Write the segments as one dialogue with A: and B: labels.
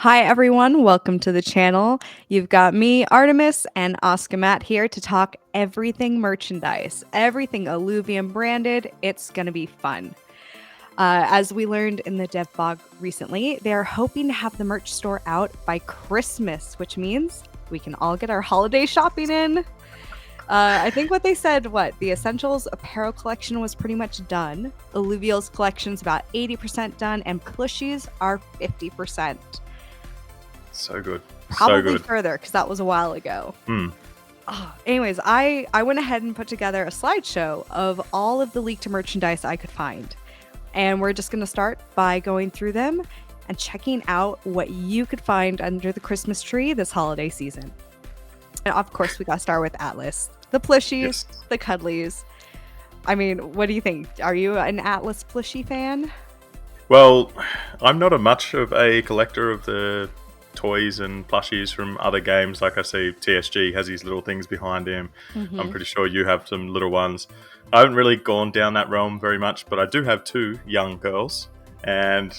A: Hi, everyone. Welcome to the channel. You've got me, Artemis, and Oskamatt here to talk everything merchandise, everything Illuvium branded. It's going to be fun. As we learned in the dev blog recently, they are hoping to have the merch store out by Christmas, which means we can all get our holiday shopping in. I think what they said, the Essentials apparel collection was pretty much done. Illuvials collection's about 80% done, and plushies are 50%.
B: So good.
A: Probably
B: So good.
A: further, because that was a while ago.
B: Mm.
A: Anyways, I went ahead and put together a slideshow of all of the leaked merchandise I could find. And we're just going to start by going through them and checking out what you could find under the Christmas tree this holiday season. And of course, we got to start with Atlas. The plushies,
B: Yes.
A: the cuddlies. I mean, what do you think? Are you an Atlas plushie fan?
B: Well, I'm not much of a collector of the toys and plushies from other games. Like I see TSG has these little things behind him. I'm pretty sure you have some little ones. I haven't really gone down that realm very much, but I do have two young girls, and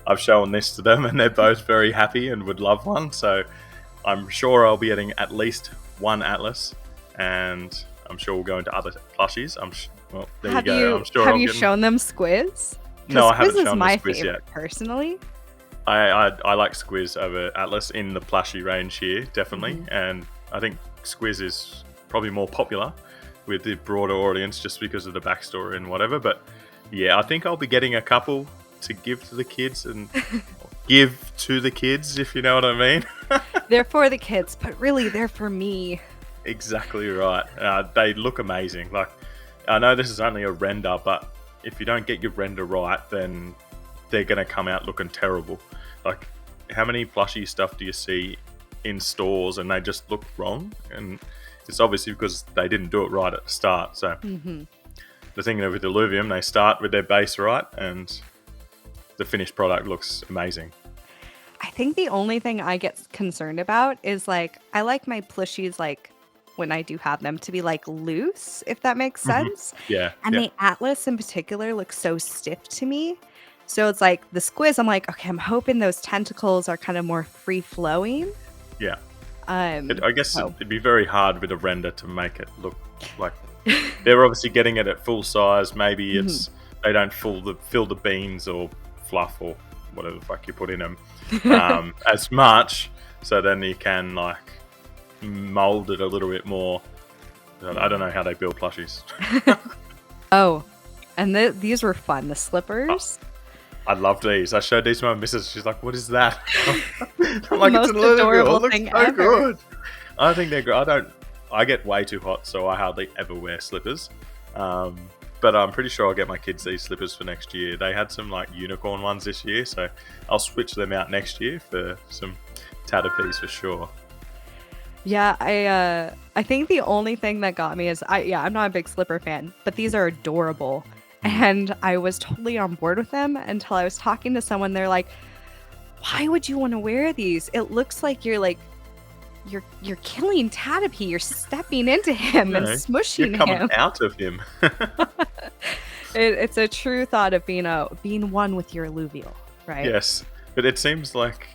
B: I've shown this to them, and they're both very happy and would love one. So I'm sure I'll be getting at least one Atlas, and I'm sure we'll go into other plushies. Well, there you go. I'm sure
A: have
B: I'm
A: you
B: getting...
A: shown them Squiz?
B: No, I haven't
A: Squiz is
B: shown
A: my
B: the Squiz
A: favorite,
B: yet.
A: personally.
B: I like Squiz over Atlas in the plushie range here, definitely. And I think Squiz is probably more popular with the broader audience just because of the backstory and whatever. But yeah, I think I'll be getting a couple to give to the kids and give to the kids, if you know what I mean.
A: They're for the kids, but really they're for me.
B: Exactly right. They look amazing. Like, I know this is only a render, but if you don't get your render right, then they're going to come out looking terrible. Like, how many plushie stuff do you see in stores and they just look wrong? And it's obviously because they didn't do it right at the start. So the thing with Illuvium, they start with their base right and the finished product looks amazing.
A: I think the only thing I get concerned about is, like, I like my plushies, like, when I do have them, to be, like, loose, if that makes sense.
B: Yeah.
A: And
B: yeah.
A: the Atlas in particular looks so stiff to me. So it's like the Squiz, I'm like, okay, I'm hoping those tentacles are kind of more free-flowing.
B: Yeah.
A: I
B: guess it'd be very hard with a render to make it look like they're obviously getting it at full size. Maybe it's they don't fill the beans or fluff or whatever the fuck you put in them as much. So then you can like mold it a little bit more. I don't know how they build plushies.
A: Oh, and these were fun. The slippers.
B: I love these. I showed these to my missus. She's like, "What is that?" I'm like,
A: Most
B: "It's an adorable
A: adorable
B: thing. It
A: thing
B: looks so
A: ever.
B: good." I think they're good. I get way too hot, so I hardly ever wear slippers. But I'm pretty sure I'll get my kids these slippers for next year. They had some like unicorn ones this year, so I'll switch them out next year for some Tatterpees for sure.
A: Yeah, I think the only thing that got me is I'm not a big slipper fan, but these are adorable. And I was totally on board with them until I was talking to someone. They're like, "Why would you want to wear these? It looks like you're killing Tatterpee. You're stepping into him and smushing
B: You're coming
A: him."
B: out of him.
A: It's a true thought of being one with your Illuvial, right?
B: Yes, but it seems like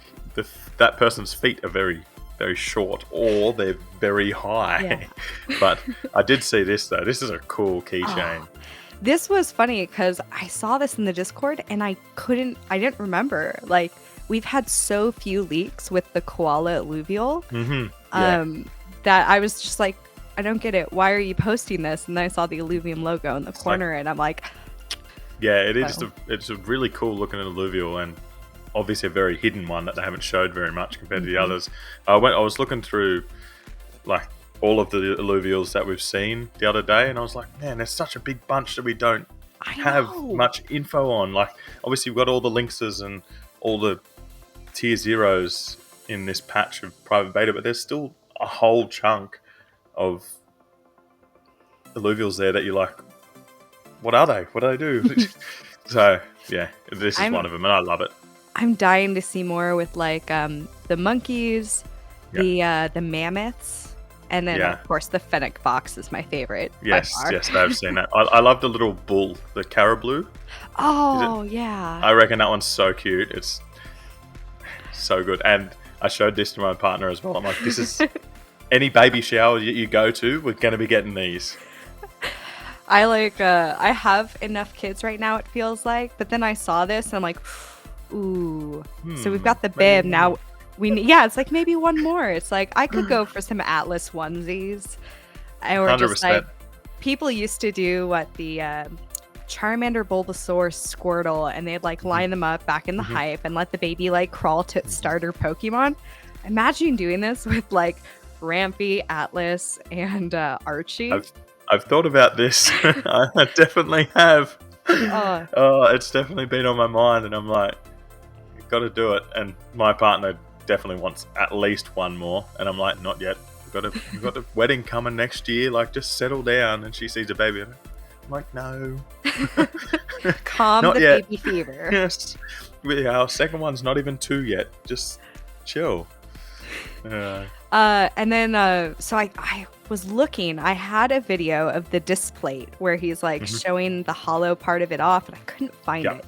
B: that person's feet are very, very short, or they're very high.
A: Yeah.
B: But I did see this though. This is a cool keychain.
A: Oh, this was funny because I saw this in the Discord and I didn't remember. Like, we've had so few leaks with the koala Illuvial that I was just like, I don't get it. Why are you posting this? And then I saw the Illuvium logo in the corner and I'm like,
B: yeah, it is. It's a really cool looking Illuvial and obviously a very hidden one that they haven't showed very much compared to the others. I was looking through like all of the Illuvials that we've seen the other day, and I was like, man, there's such a big bunch that we don't have much info on. Like, obviously, we've got all the Lynxes and all the tier zeros in this patch of private beta, but there's still a whole chunk of Illuvials there that you're like, what are they? What do they do? So, yeah, this is one of them, and I love it.
A: I'm dying to see more with like the monkeys, the mammoths. And then, of course, the fennec fox is my favorite.
B: Yes, I've seen that. I love the little bull, the caribou.
A: Oh, yeah.
B: I reckon that one's so cute. It's so good. And I showed this to my partner as well. I'm like, this is any baby shower you go to, we're going to be getting these.
A: I have enough kids right now, it feels like, but then I saw this and I'm like, ooh. So we've got the bib now. It's like maybe one more. It's like I could go for some Atlas onesies, or just
B: 100%.
A: like people used to do what the Charmander, Bulbasaur, Squirtle, and they'd like line them up back in the hype and let the baby like crawl to its starter Pokemon. Imagine doing this with like Rampy, Atlas, and Archie.
B: I've thought about this. I definitely have. It's definitely been on my mind, and I'm like, you've got to do it. And my partner definitely wants at least one more, and I'm like, not yet. We've got a wedding coming next year. Like, just settle down. And she sees a baby. I'm like, no.
A: Calm
B: not
A: the
B: yet.
A: baby fever.
B: Yes. Our second one's not even 2 yet. Just chill.
A: And then, so I was looking, I had a video of the displate where he's like showing the hollow part of it off, and I couldn't find it.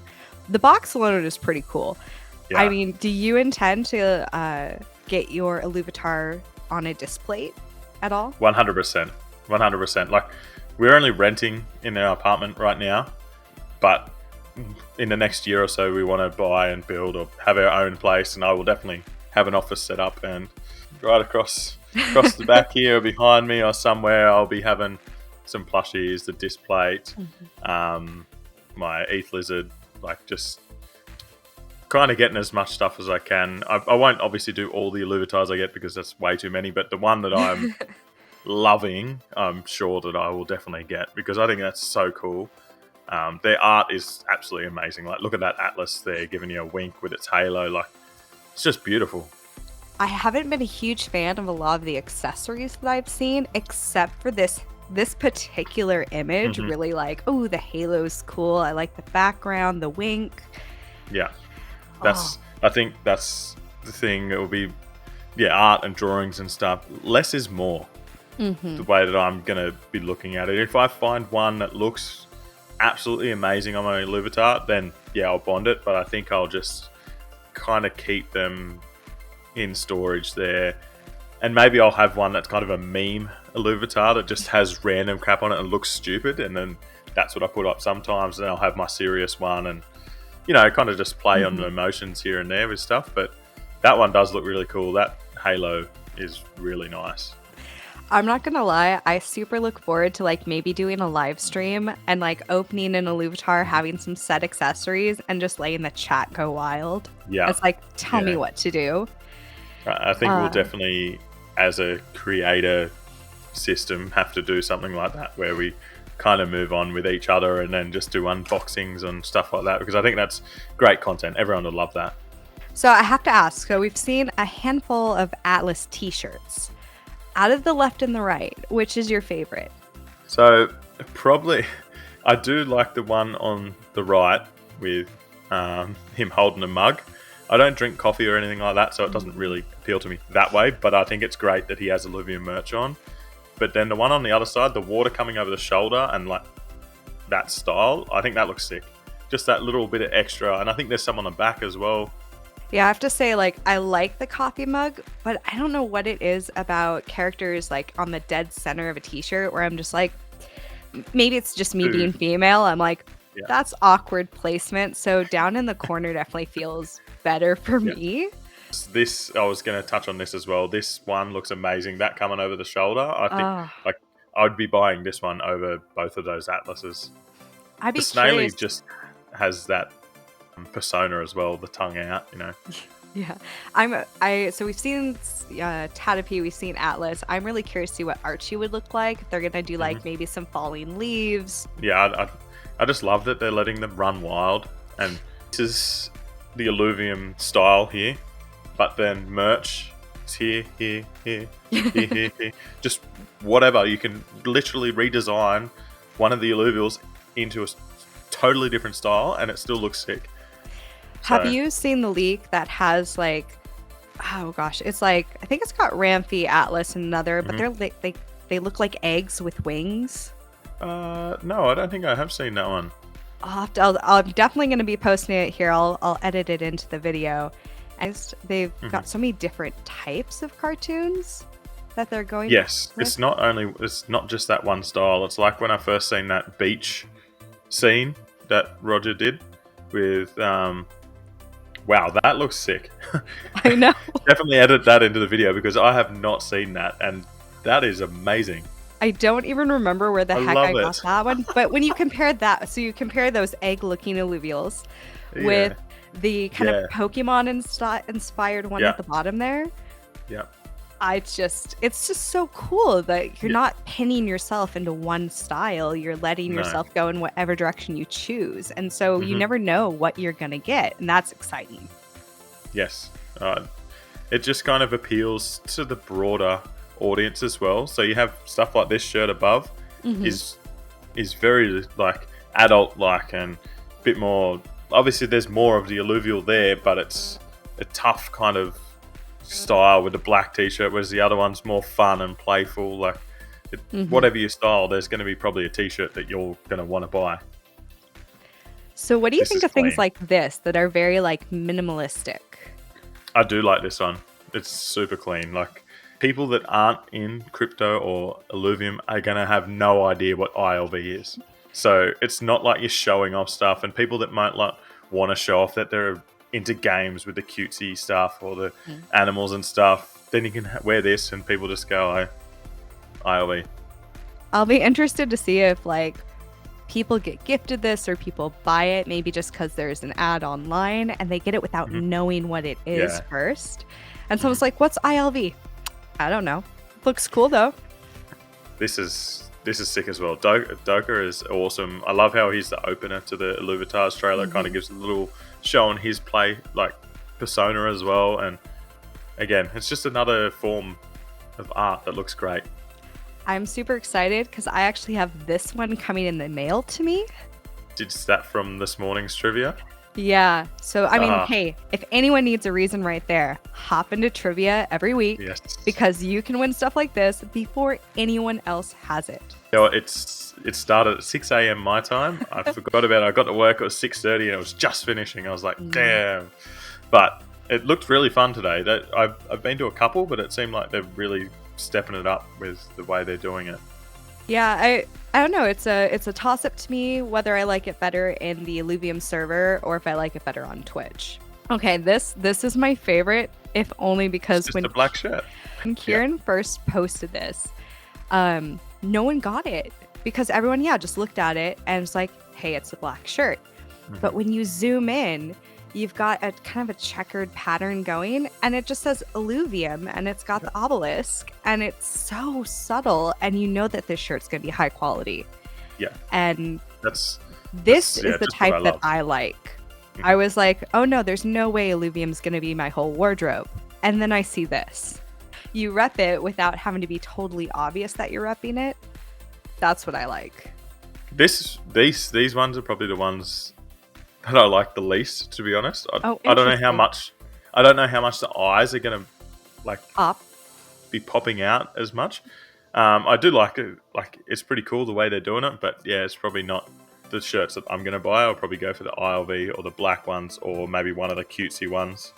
A: The box alone is pretty cool.
B: Yeah.
A: I mean, do you intend to get your Illuvitar on a displate at all?
B: 100%. 100%. Like, we're only renting in our apartment right now, but in the next year or so, we want to buy and build or have our own place, and I will definitely have an office set up, and right across the back here or behind me or somewhere, I'll be having some plushies, the displate, my ETH lizard, like just kind of getting as much stuff as I can. I won't obviously do all the Illuvitars I get because that's way too many, but the one that I'm loving, I'm sure that I will definitely get because I think that's so cool. Their art is absolutely amazing. Like, look at that Atlas there giving you a wink with its halo. Like, it's just beautiful.
A: I haven't been a huge fan of a lot of the accessories that I've seen, except for this particular image. Really like, oh, the halo's cool. I like the background, the wink.
B: Yeah, I think that's the thing. It will be, art and drawings and stuff. Less is more. The way that I'm gonna be looking at it. If I find one that looks absolutely amazing on my Illuvitar, then I'll bond it. But I think I'll just kind of keep them in storage there, and maybe I'll have one that's kind of a meme Illuvitar that just has random crap on it and looks stupid, and then that's what I put up sometimes. And I'll have my serious one, and kind of just play on the emotions here and there with stuff. But that one does look really cool. That halo is really nice.
A: I'm not gonna lie, I super look forward to like maybe doing a live stream and like opening an Illuvitar, having some set accessories, and just letting the chat go wild.
B: Yeah,
A: it's like, tell me what to do.
B: I think we'll definitely, as a creator system, have to do something like that where we kind of move on with each other and then just do unboxings and stuff like that, because I think that's great content. Everyone would love that.
A: So I have to ask, so we've seen a handful of Atlas t-shirts. Out of the left and the right, which is your favorite?
B: So probably, I do like the one on the right with him holding a mug. I don't drink coffee or anything like that, so it doesn't really appeal to me that way, but I think it's great that he has Illuvium merch on. But then the one on the other side, the water coming over the shoulder and like that style, I think that looks sick. Just that little bit of extra, and I think there's some on the back as well.
A: Yeah, I have to say, like, I like the coffee mug, but I don't know what it is about characters like on the dead center of a t-shirt where I'm just like, maybe it's just me being female. I'm like, that's awkward placement. So down in the corner definitely feels better for me.
B: This, I was going to touch on this as well. This one looks amazing. That coming over the shoulder, I think like I'd be buying this one over both of those Atlases.
A: I'd be
B: the Snaily
A: curious.
B: Just has that persona as well, the tongue out,
A: Yeah, so we've seen Tatapy, we've seen Atlas. I'm really curious to see what Archie would look like. If they're gonna do like maybe some falling leaves.
B: Yeah, I just love that they're letting them run wild, and this is the Illuvium style here, but then merch is here, here. Just whatever, you can literally redesign one of the Illuvials into a totally different style, and it still looks sick.
A: Have you seen the leak that has like, oh gosh, it's like, I think it's got Rampy, Atlas, and another, but they look like eggs with wings.
B: No, I don't think I have seen that one.
A: I'm definitely going to be posting it here. I'll edit it into the video. And they've got so many different types of cartoons that they're going with.
B: It's not just that one style. It's like when I first seen that beach scene that Roger did with wow, that looks sick.
A: I know.
B: Definitely edit that into the video because I have not seen that, and that is amazing.
A: I don't even remember where the heck I got that one. But when you compare that, so you compare those egg-looking Illuvials with the kind of Pokemon inspired one at the bottom there.
B: Yeah.
A: It's just so cool that you're not pinning yourself into one style. You're letting yourself go in whatever direction you choose. And so you never know what you're going to get. And that's exciting.
B: Yes. It just kind of appeals to the broader audience as well. So you have stuff like this shirt above is very like adult like and a bit more. Obviously, there's more of the alluvial there, but it's a tough kind of style with the black t-shirt, whereas the other one's more fun and playful. Like whatever your style, there's going to be probably a t-shirt that you're going to want to buy.
A: So what do you think of things like this that are very like minimalistic?
B: I do like this one. It's super clean. Like people that aren't in crypto or Illuvium are going to have no idea what ILV is. So it's not like you're showing off stuff, and people that might like want to show off that they're into games with the cutesy stuff or the animals and stuff, then you can wear this and people just go, ILV.
A: I'll be interested to see if like people get gifted this or people buy it maybe just because there's an ad online and they get it without knowing what it is first. And someone's like, what's ILV? I don't know. Looks cool though.
B: This is sick as well. Doka is awesome. I love how he's the opener to the Illuvitas trailer. Kind of gives a little show on his play, like persona as well. And again, it's just another form of art that looks great.
A: I'm super excited because I actually have this one coming in the mail to me.
B: Is that from this morning's trivia?
A: Yeah. So, I mean, hey, if anyone needs a reason right there, hop into trivia every week because you can win stuff like this before anyone else has it.
B: You know, it started at 6 a.m. my time. I forgot about it. I got to work, it was 6:30 and it was just finishing. I was like, damn. But it looked really fun today. I've been to a couple, but it seemed like they're really stepping it up with the way they're doing it.
A: Yeah, I don't know. It's a toss up to me whether I like it better in the Illuvium server or if I like it better on Twitch. Okay, this is my favorite, if only because
B: it's just a black shirt.
A: When Kieran first posted this, no one got it because everyone just looked at it and it's like, hey, it's a black shirt. But when you zoom in, you've got a kind of a checkered pattern going and it just says Illuvium and it's got the obelisk and it's so subtle and you know that this shirt's going to be high quality. Yeah. And this is the type that I like. I was like, oh no, there's no way Illuvium's going to be my whole wardrobe. And then I see this. You rep it without having to be totally obvious that you're repping it. That's what I like.
B: These ones are probably the ones that I like the least, to be honest. I don't know how much. I don't know how much the eyes are gonna be popping out as much. I do like it. Like it's pretty cool the way they're doing it, but yeah, it's probably not the shirts that I'm gonna buy. I'll probably go for the ILV or the black ones, or maybe one of the cutesy ones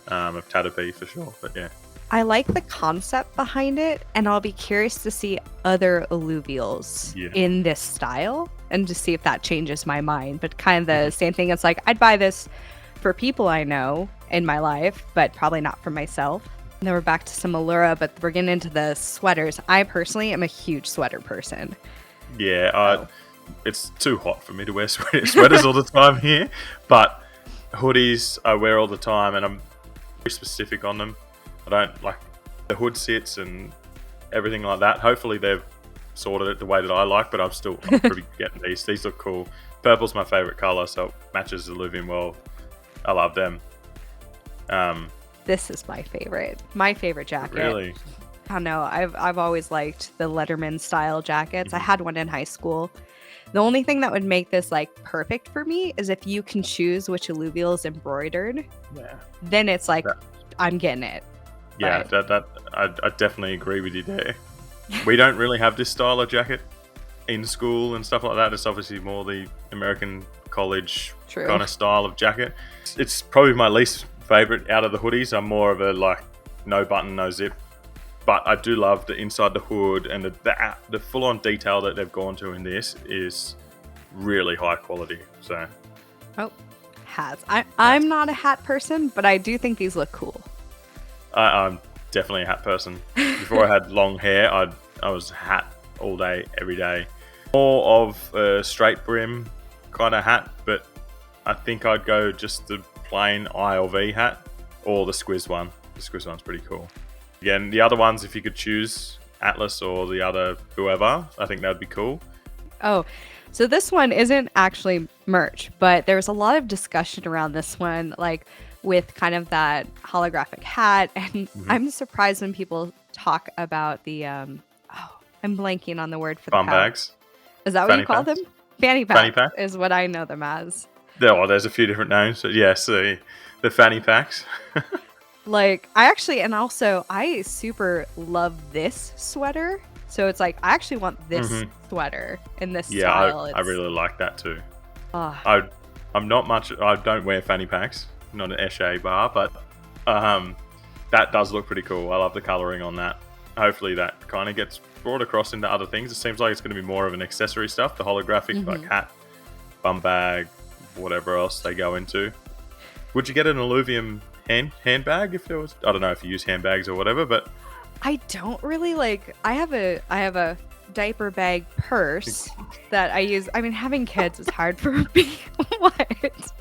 B: of Tatapi for sure. But yeah.
A: I like the concept behind it, and I'll be curious to see other Illuvials in this style and to see if that changes my mind. But kind of the same thing. It's like, I'd buy this for people I know in my life, but probably not for myself. And then we're back to some Allura, but we're getting into the sweaters. I personally am a huge sweater person.
B: Yeah, it's too hot for me to wear sweaters all the time here, but hoodies I wear all the time, and I'm very specific on them. I don't like the hood sits and everything like that. Hopefully they've sorted it the way that I like, but I'm probably getting these. These look cool. Purple's my favorite color, so it matches the Illuvium well. I love them.
A: This is my favorite. My favorite jacket.
B: Really?
A: I don't know. I've always liked the Letterman style jackets. I had one in high school. The only thing that would make this like perfect for me is if you can choose which Illuvial is embroidered. Yeah. Then it's like I'm getting it.
B: Yeah, I definitely agree with you there. We don't really have this style of jacket in school and stuff like that. It's obviously more the American college kind of style of jacket. It's probably my least favorite out of the hoodies. I'm more of a like no button, no zip. But I do love the inside the hood and the full-on detail that they've gone to in this is really high quality. So,
A: Oh, hats. I'm not a hat person, but I do think these look cool.
B: I'm definitely a hat person. Before I had long hair, I was hat all day, every day. More of a straight brim kind of hat, but I think I'd go just the plain ILV hat or the squiz one. The squiz one's pretty cool. Again, the other ones, if you could choose Atlas or the other whoever, I think that'd be cool.
A: Oh, so this one isn't actually merch, but there's a lot of discussion around this one, like with kind of that holographic hat. And I'm surprised when people talk about the, I'm blanking on the word for
B: Bum
A: the
B: bags.
A: Is that what you call them? Fanny
B: Fanny
A: pack
B: pack
A: is what I know them as.
B: There's a few different names, but yes, the fanny packs.
A: Like, I super love this sweater. So it's like, I actually want this sweater in this style.
B: I really like that too.
A: Oh.
B: I'm not much, I don't wear fanny packs, not an Eshe bar, but that does look pretty cool. I love the colouring on that. Hopefully that kind of gets brought across into other things. It seems like it's going to be more of an accessory stuff, the holographic, like hat, bum bag, whatever else they go into. Would you get an Illuvium handbag if there was? I don't know if you use handbags or whatever, but
A: I don't really like. I have a diaper bag purse that I use. I mean, having kids is hard for me. What?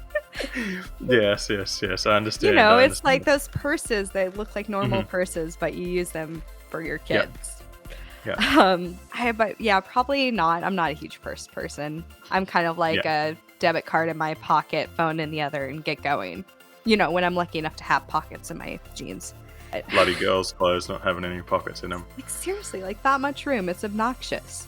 B: Yes. I understand.
A: It's like those purses that look like normal purses, but you use them for your kids.
B: Yeah.
A: Probably not. I'm not a huge purse person. I'm kind of like a debit card in my pocket, phone in the other, and get going. When I'm lucky enough to have pockets in my jeans.
B: Bloody girls' clothes not having any pockets in them.
A: Like, seriously, like that much room. It's obnoxious.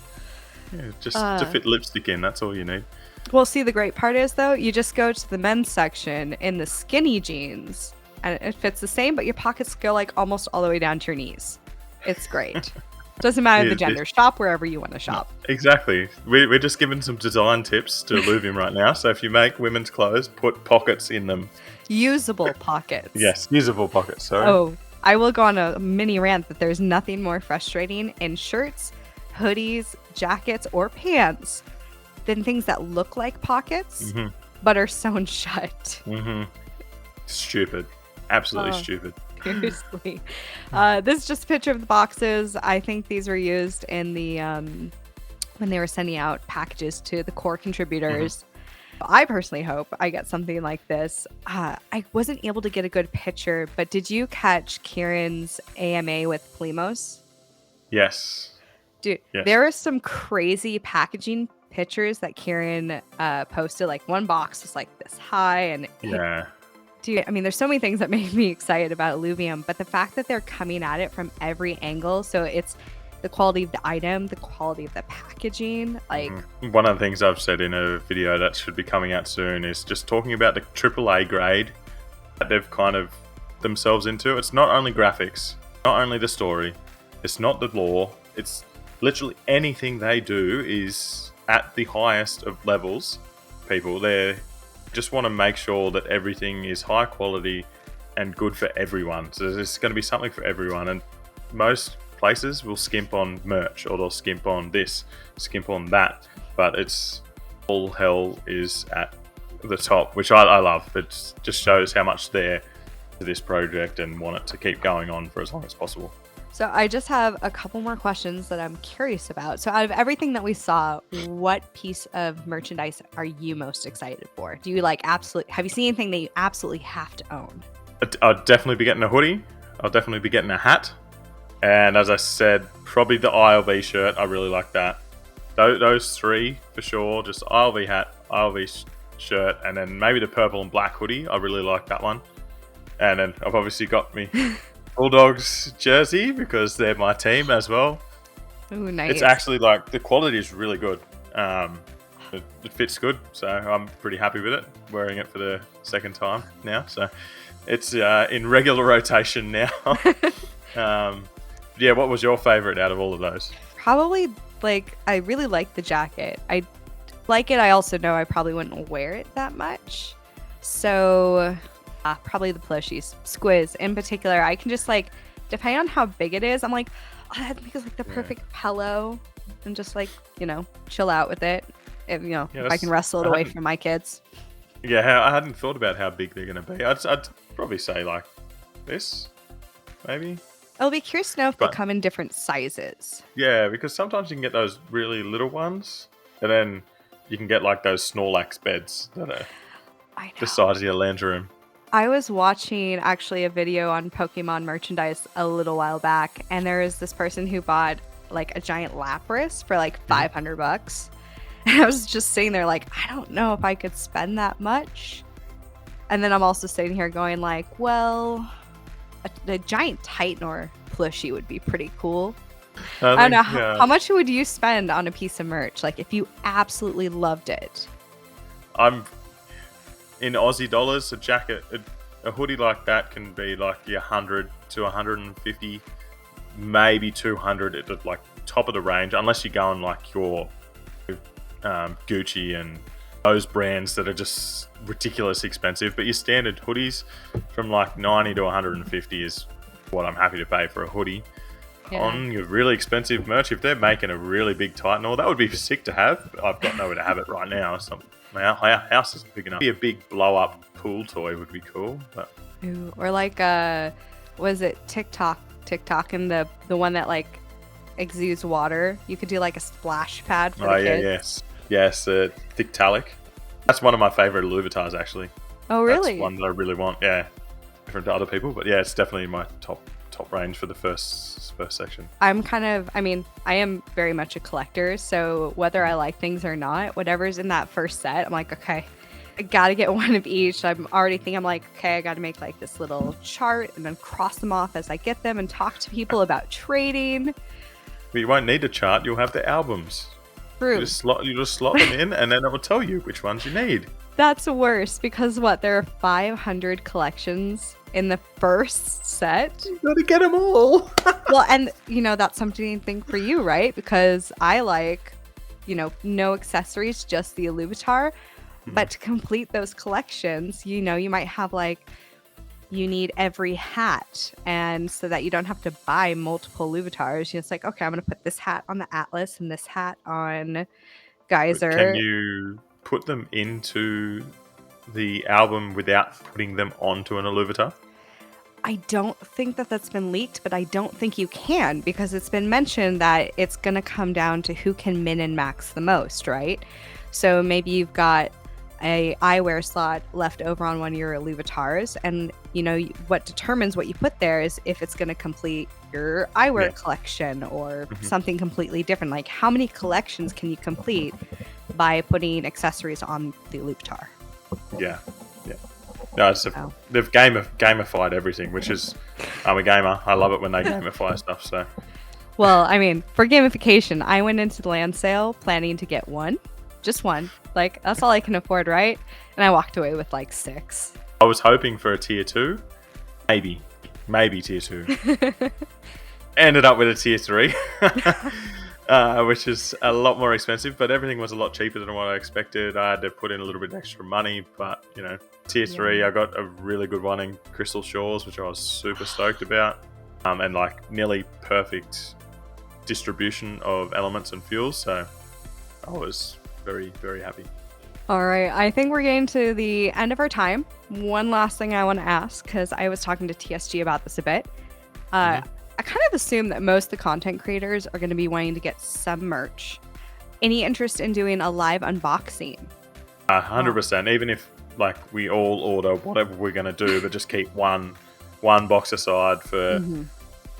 B: Yeah, just to fit lipstick in, that's all you need.
A: Well, see, the great part is, though, you just go to the men's section in the skinny jeans, and it fits the same, but your pockets go like almost all the way down to your knees. It's great. Doesn't matter the gender. Shop wherever you want to shop.
B: Exactly. We're just giving some design tips to Illuvium right now. So if you make women's clothes, put pockets in them.
A: Usable pockets.
B: Yes, usable pockets. Sorry.
A: Oh, I will go on a mini rant that there's nothing more frustrating in shirts, hoodies, jackets, or pants than things that look like pockets but are sewn shut.
B: Stupid. Absolutely stupid.
A: Seriously. This is just a picture of the boxes. I think these were used in the when they were sending out packages to the core contributors. I personally hope I get something like this. I wasn't able to get a good picture, but did you catch Kieran's AMA with Plimos?
B: Yes.
A: Dude, there are some crazy packaging pictures that Kieran posted. Like one box was like this high and dude, I mean, there's so many things that make me excited about Illuvium, but the fact that they're coming at it from every angle, so it's the quality of the item, the quality of the packaging, like...
B: One of the things I've said in a video that should be coming out soon is just talking about the AAA grade that they've kind of themselves into. It's not only graphics, not only the story, it's not the lore, it's literally anything they do is at the highest of levels. People, they just want to make sure that everything is high quality and good for everyone. So there's going to be something for everyone, and most places will skimp on merch, or they'll skimp on this, skimp on that, but it's all hell is at the top, which I love. It just shows how much they're to this project and want it to keep going on for as long as possible.
A: So I just have a couple more questions that I'm curious about. So out of everything that we saw, what piece of merchandise are you most excited for? Do you have you seen anything that you absolutely have to own?
B: I'll definitely be getting a hoodie. I'll definitely be getting a hat. And as I said, probably the ILV shirt. I really like that. Those three for sure. Just ILV hat, ILV shirt, and then maybe the purple and black hoodie. I really like that one. And then I've obviously got me Bulldogs jersey because they're my team as well.
A: Ooh, nice.
B: It's actually the quality is really good. It fits good, so I'm pretty happy with it. Wearing it for the second time now, so it's in regular rotation now. What was your favorite out of all of those?
A: Probably I really like the jacket. I like it. I also know I probably wouldn't wear it that much. So Probably the plushies. Squiz in particular. I can just like, depending on how big it is, I'm like, oh, I think it's like the perfect pillow and just like, chill out with it. If I can wrestle it away from my kids.
B: Yeah, I hadn't thought about how big they're going to be. I'd probably say like this, maybe.
A: I'll be curious to know if they come in different sizes.
B: Yeah, because sometimes you can get those really little ones, and then you can get like those Snorlax beds that are the size of your lounge room.
A: I was watching actually a video on Pokemon merchandise a little while back, and there was this person who bought like a giant Lapras for like $500. And I was just sitting there like, I don't know if I could spend that much. And then I'm also sitting here going like, well, a giant Titanor plushie would be pretty cool. I don't know. How much would you spend on a piece of merch? Like if you absolutely loved it.
B: I'm in Aussie dollars, a jacket, a hoodie like that can be like 100 to 150, maybe 200 at the like top of the range, unless you go on like your Gucci and those brands that are just ridiculously expensive. But your standard hoodies from like 90 to 150 is what I'm happy to pay for a hoodie. On your really expensive merch, if they're making a really big Titanor, that would be sick to have. I've got nowhere to have it right now. So my house isn't big enough. Be a big blow up pool toy would be cool. But
A: or like was it TikTok and the one that like exudes water? You could do like a splash pad for the kids.
B: Yes, Thictalic. That's one of my favorite Illuviatars, actually.
A: Oh, really?
B: That's one that I really want. Yeah, different to other people, but yeah, it's definitely my top range for the first section.
A: I am very much a collector, so whether I like things or not, whatever's in that first set, I'm like, okay, I gotta get one of each. I'm like, okay, I gotta make like this little chart and then cross them off as I get them and talk to people about trading.
B: But you won't need a chart, you'll have the albums.
A: True.
B: You just slot them in, and then it will tell you which ones you need.
A: That's worse because there are 500 collections in the first set.
B: You gotta get them all.
A: Well, and that's something to think for you, right? Because I like, no accessories, just the Illuvitar. But to complete those collections, you might have like, you need every hat, and so that you don't have to buy multiple Illuvitars, it's like, okay, I'm gonna put this hat on the Atlas and this hat on Geyser.
B: Can you put them into the album without putting them onto an Illuvitar?
A: I don't think that's been leaked, but I don't think you can, because it's been mentioned that it's gonna come down to who can min and max the most, right? So maybe you've got a eyewear slot left over on one of your Illuvitars, and what determines what you put there is if it's going to complete your eyewear collection or something completely different. Like, how many collections can you complete by putting accessories on the Illuvitar?
B: No, they've gamified everything, which is, I'm a gamer. I love it when they gamify stuff. So,
A: well, for gamification, I went into the land sale planning to get just one. Like, that's all I can afford, right? And I walked away with like 6.
B: I was hoping for a tier 2, maybe tier 2. Ended up with a tier 3, which is a lot more expensive, but everything was a lot cheaper than what I expected. I had to put in a little bit extra money, but tier 3, I got a really good one in Crystal Shores, which I was super stoked about, and like nearly perfect distribution of elements and fuels, so I was very, very happy.
A: All right, I think we're getting to the end of our time. One last thing I want to ask, because I was talking to TSG about this a bit. I kind of assume that most of the content creators are going to be wanting to get some merch. Any interest in doing a live unboxing?
B: 100%. Even if like we all order whatever we're going to do, but just keep one box aside for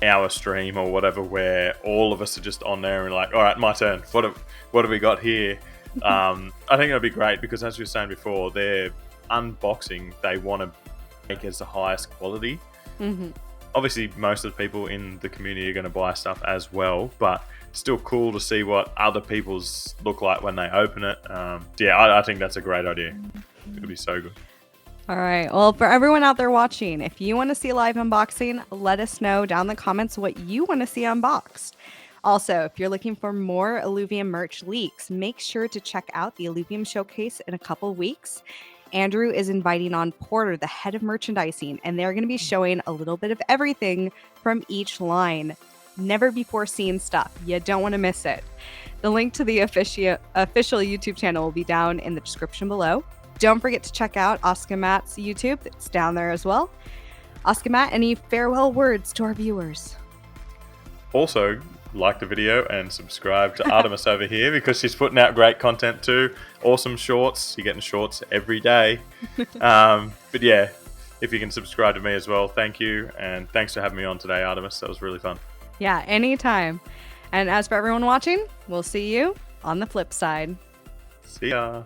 B: our stream or whatever, where all of us are just on there and like, all right, my turn. What have we got here? I think it'll be great because, as you were saying before, their unboxing they want to make as the highest quality. Obviously, most of the people in the community are going to buy stuff as well, but still cool to see what other people's look like when they open it. I think that's a great idea. It'll be so good.
A: All right. Well, for everyone out there watching, if you want to see a live unboxing, let us know down in the comments what you want to see unboxed. Also, if you're looking for more Illuvium merch leaks, make sure to check out the Illuvium showcase in a couple weeks. Andrew is inviting on Porter, the head of merchandising, and they're going to be showing a little bit of everything from each line. Never before seen stuff. You don't want to miss it. The link to the official YouTube channel will be down in the description below. Don't forget to check out Oskamatt's YouTube. It's down there as well. Oskamatt, any farewell words to our viewers?
B: Also, like the video and subscribe to Artemis over here because she's putting out great content too. Awesome shorts. You're getting shorts every day. But yeah, if you can subscribe to me as well, thank you. And thanks for having me on today, Artemis. That was really fun.
A: Yeah, anytime. And as for everyone watching, we'll see you on the flip side.
B: See ya.